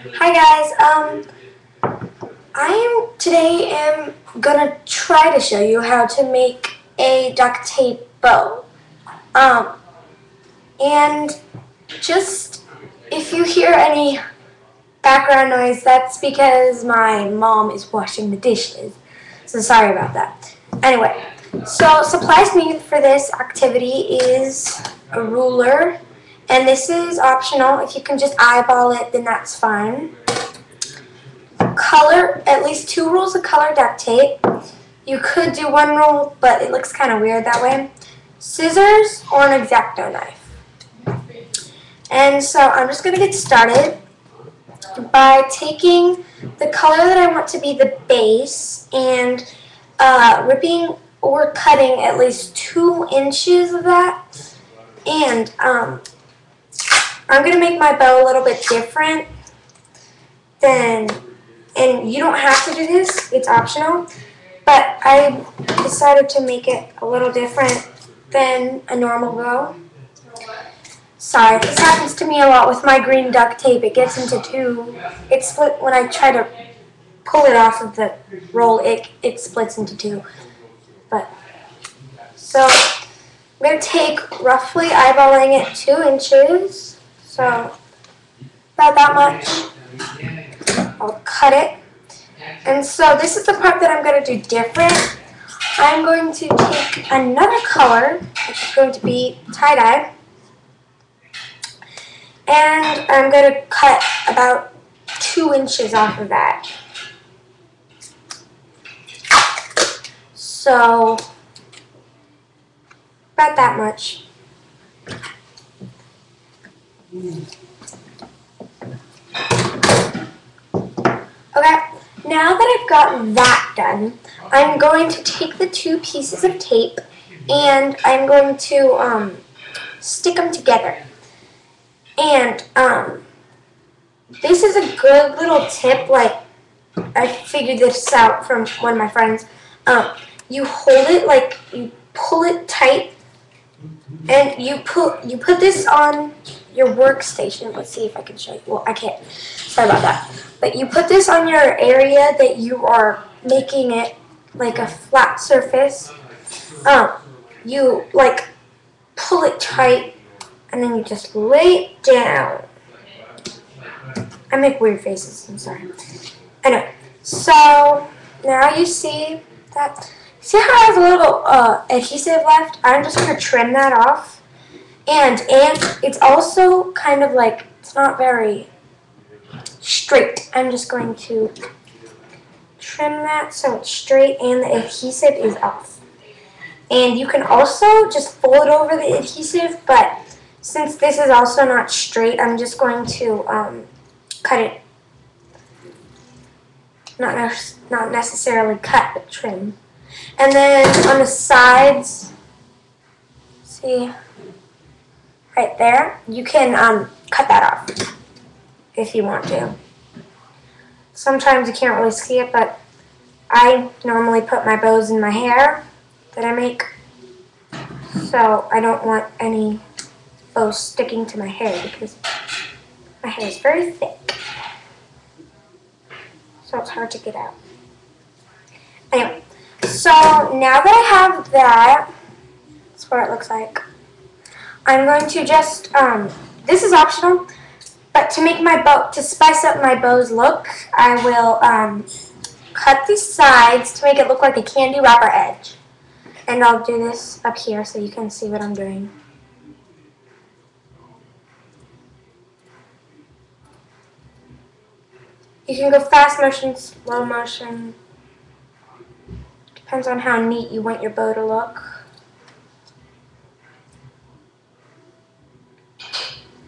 Hi guys, today am gonna try to show you how to make a duct tape bow. And just if you hear any background noise, that's because my mom is washing the dishes. So sorry about that. Anyway, so supplies needed for this activity is a ruler, and this is optional. If you can just eyeball it, then that's fine. Color, at least 2 rolls of color duct tape. You could do 1 roll, but it looks kind of weird that way. Scissors or an X-Acto knife. And so I'm just going to get started by taking the color that I want to be the base and ripping or cutting at least 2 inches of that. And I'm going to make my bow a little bit different than, and you don't have to do this, it's optional, but I decided to make it a little different than a normal bow. Sorry, this happens to me a lot with my green duct tape. It gets into 2. It split when I try to pull it off of the roll. It splits into 2. But so I'm going to take roughly eyeballing it 2 inches. So about that much. I'll cut it. And so this is the part that I'm going to do different. I'm going to take another color, which is going to be tie-dye, and I'm going to cut about 2 inches off of that. So about that much. Okay, now that I've got that done, I'm going to take the 2 pieces of tape and I'm going to stick them together. And this is a good little tip. Like, I figured this out from one of my friends. You hold it, like you pull it tight, and you put this on your workstation. Let's see if I can show you. Well, I can't. Sorry about that. But you put this on your area that you are making it like a flat surface. You like pull it tight, and then you just lay it down. I make weird faces. I'm sorry. Anyway, so now you see that. See how I have a little adhesive left? I'm just gonna trim that off. And it's also kind of like, it's not very straight. I'm just going to trim that so it's straight and the adhesive is off. And you can also just fold over the adhesive, but since this is also not straight, I'm just going to cut it. Not necessarily cut, but trim. And then on the sides, see, right there, you can cut that off if you want to. Sometimes you can't really see it, but I normally put my bows in my hair that I make, so I don't want any bows sticking to my hair because my hair is very thick, so it's hard to get out. Anyway, so now that I have that, that's what it looks like. I'm going to just, this is optional, but to make my bow, to spice up my bow's look, I will cut the sides to make it look like a candy wrapper edge. And I'll do this up here so you can see what I'm doing. You can go fast motion, slow motion. Depends on how neat you want your bow to look.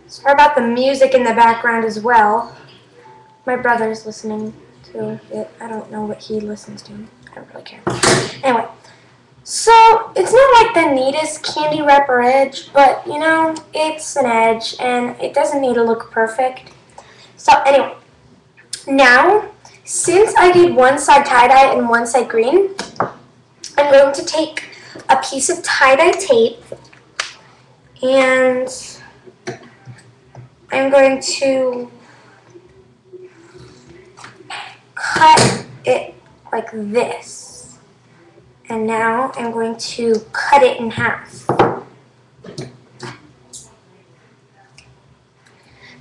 Sorry about the music in the background as well. My brother's listening to it. I don't know what he listens to. I don't really care. Anyway, so it's not like the neatest candy wrapper edge, but you know, it's an edge and it doesn't need to look perfect. So anyway, now, since I did one side tie-dye and one side green, I'm going to take a piece of tie-dye tape and I'm going to cut it like this. And now I'm going to cut it in half.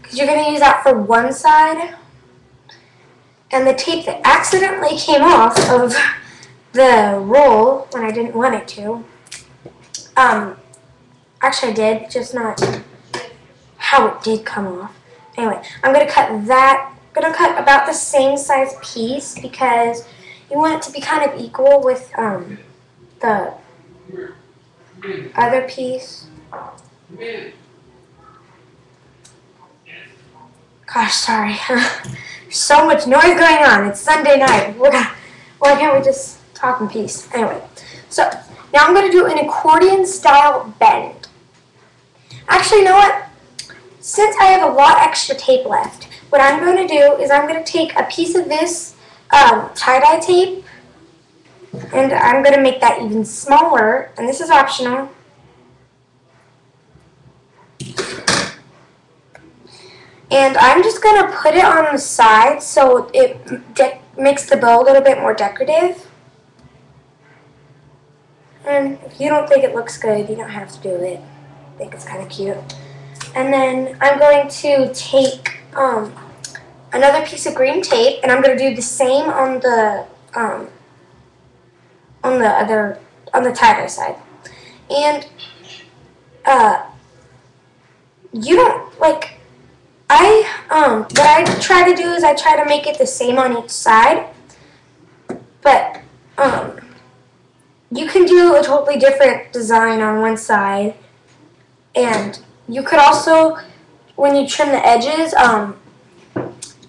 Because you're going to use that for one side. And the tape that accidentally came off of the roll when I didn't want it to. Actually I did, just not how it did come off. Anyway, I'm going to cut that. I'm going to cut about the same size piece because you want it to be kind of equal with the other piece. Gosh, sorry. So much noise going on. It's Sunday night. Why can't we just talk in peace? Anyway, so now I'm going to do an accordion style bend. Actually, you know what? Since I have a lot extra tape left, what I'm going to do is I'm going to take a piece of this tie-dye tape, and I'm going to make that even smaller, and this is optional. And I'm just going to put it on the side so it makes the bow a little bit more decorative. And if you don't think it looks good, you don't have to do it. I think it's kind of cute. And then I'm going to take another piece of green tape, and I'm going to do the same on the tie-dye side. And you don't like. What I try to do is I try to make it the same on each side, but you can do a totally different design on one side, and you could also, when you trim the edges,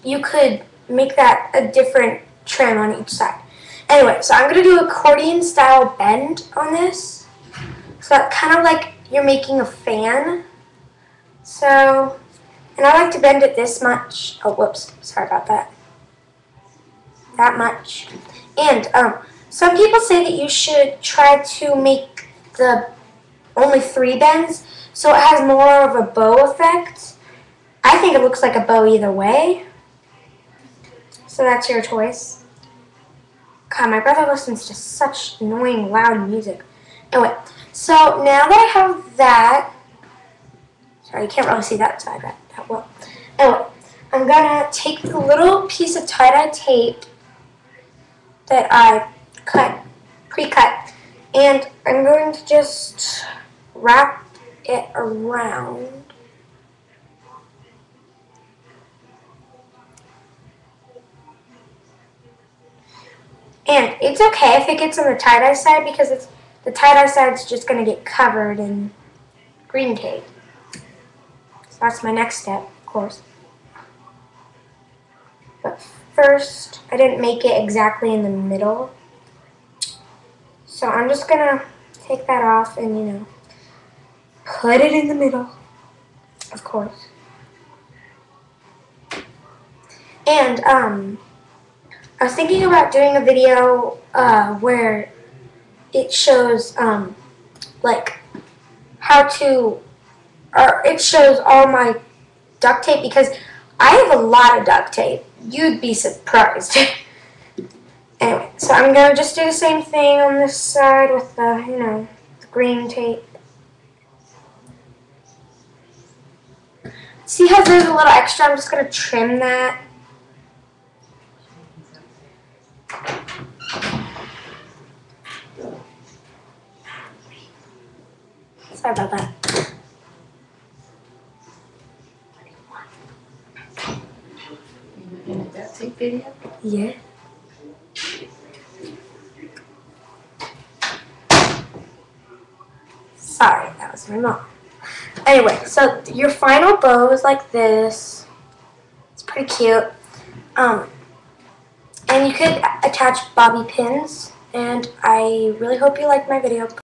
you could make that a different trim on each side. Anyway, so I'm going to do accordion style bend on this, so that's kind of like you're making a fan. So, and I like to bend it this much. Oh, whoops, sorry about that. That much. And some people say that you should try to make the only 3 bends so it has more of a bow effect. I think it looks like a bow either way. So that's your choice. God, my brother listens to such annoying loud music. Anyway, so now that I have that, sorry, you can't really see that side that well. Anyway, I'm gonna take the little piece of tie-dye tape that I pre-cut, and I'm going to just wrap it around. And it's okay if it gets on the tie-dye side because the tie-dye side is just going to get covered in green tape. So that's my next step, of course. But first, I didn't make it exactly in the middle. So I'm just going to take that off and, you know, put it in the middle, of course. And, I was thinking about doing a video where it shows like how to, or it shows all my duct tape because I have a lot of duct tape. You'd be surprised. Anyway, so I'm gonna just do the same thing on this side with the, you know, the green tape. See how there's a little extra? I'm just gonna trim that. Sorry about that. In a duct tape video? Yeah. Sorry, that was my mom. Anyway, so your final bow is like this. It's pretty cute. And you could attach bobby pins. And I really hope you liked my video.